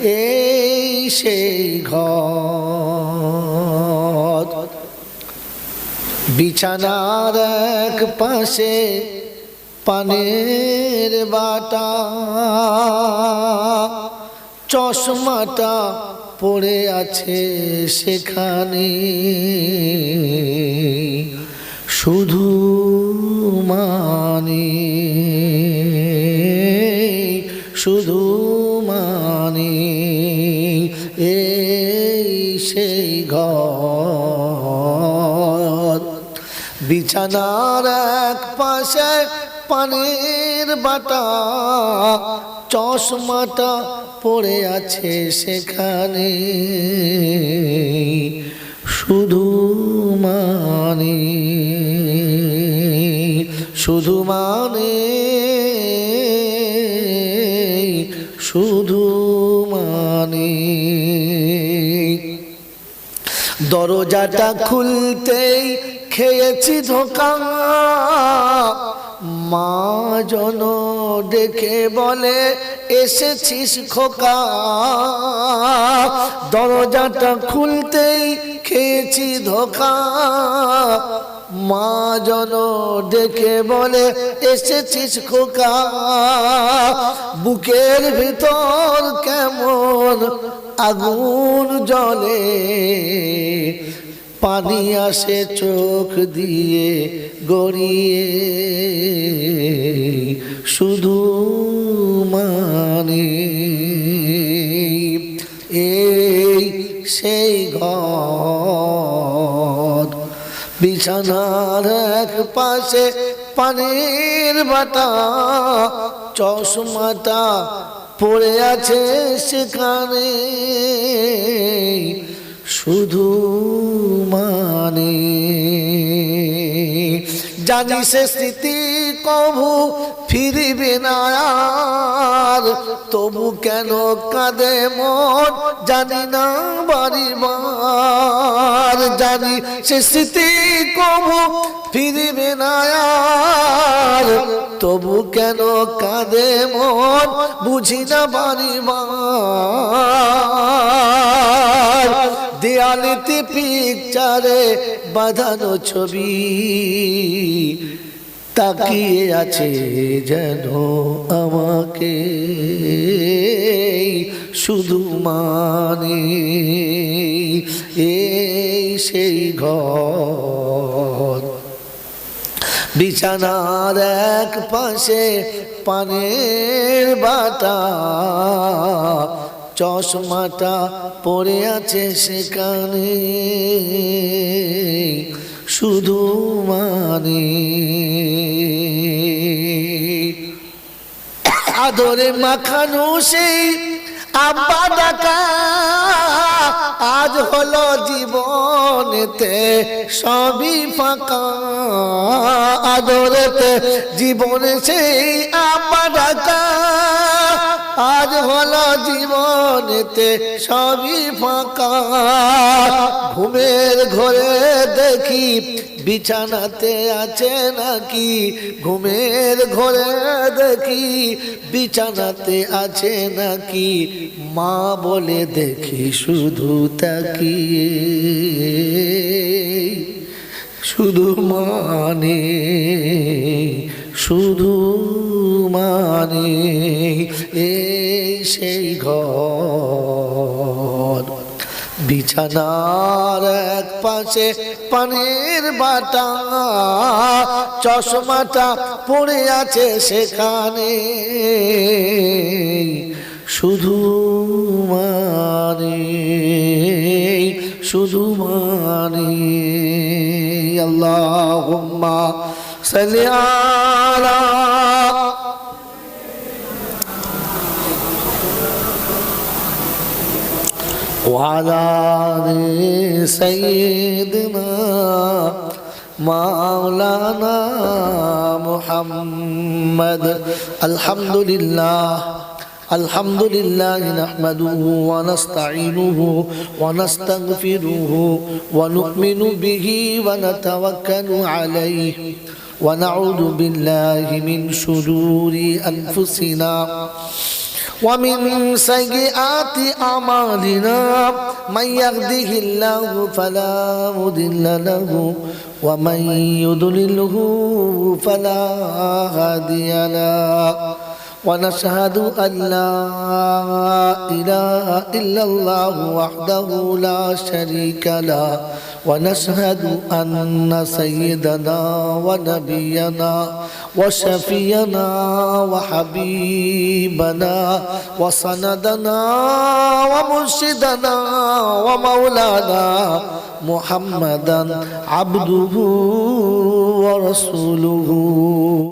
এই সেই ঘর। বিছানার এক পাশে পানের বাটা, চশমাটা পড়ে আছে সেখানে, শুধু মানে শুধু মানে এই সেই ঘর। বিছানার এক পাশে পানের বাটা, চশমাটা পড়ে আছে সেখানে, শুধু মানে শুধু মানে শুধু মানে। দরজাটা খুলতেই খেয়েছি ধোঁকা, মা জন ডেকে বলে এসেছিস খোকা। দরজাটা খুলতেই খেয়েছি ধোঁকা, মা জন ডেকে বলে এসেছিস খোকা। বুকের ভিতর কেমন আগুন জ্বলে, পানি আসে চোখ দিয়ে গড়িয়ে, শুধু মানে এই সেই ঘর। বিছানার এক পাশে পানির বাটা, চশমাটা পড়ে আছে সেখানে, শুধু মানে। জানি সে স্মৃতি কভু ফিরিবে না আর, তবু কেন কাঁদে মন জানি না বাড়িবার। জানি সে স্মৃতি কভু ফিরিবে না আর, তবু কেন কাঁদে মন বুঝি না বাড়িবার। দেয়ালেতে পিকচারে বাঁধানো ছবি, তাকিয়ে আছে যেন আমাকে, শুধু মানে এই সেই ঘর। বিছানার এক পাশে পানের বাটা, চশমাটা পড়ে আছে সেখানে, শুধু মানে আদরে মাখানো সেই আব্বা ডাকা, আজ হলো জীবনেতে সবই ফাঁকা। আদরেতে জীবনে সেই আব্বা ডাকা, আজ হলো জীবনেতে সবই ফাঁকা। ঘুমের ঘরে দেখি বিছানাতে আছে নাকি, ঘুমের ঘরে দেখি বিছানাতে আছে নাকি, মা বলে দেখি শুধু তাকিয়ে, শুধু মানে শুধু মানে এই সেই ঘর। বিছানার এক পাশে পানের বাটা, চশমাটা পড়ে আছে সেখানে, শুধু মানে শুধু মানে। আল্লাহুম্মা সাল্লি আলা وعلى سيدنا مولانا محمد. الحمد لله نحمده ونستعينه ونستغفره ونؤمن به ونتوكل عليه ونعوذ بالله من شرور أنفسنا ومن سيئات أعمالنا من يهده الله فلا مضل له ومن يضلله فلا هادي له ونشهد أن لا إله إلا الله وحده لا شريك له ونشهد أن سيدنا ونبينا وشفينا وحبيبنا وسندنا ومرشدنا ومولانا محمدا عبده ورسوله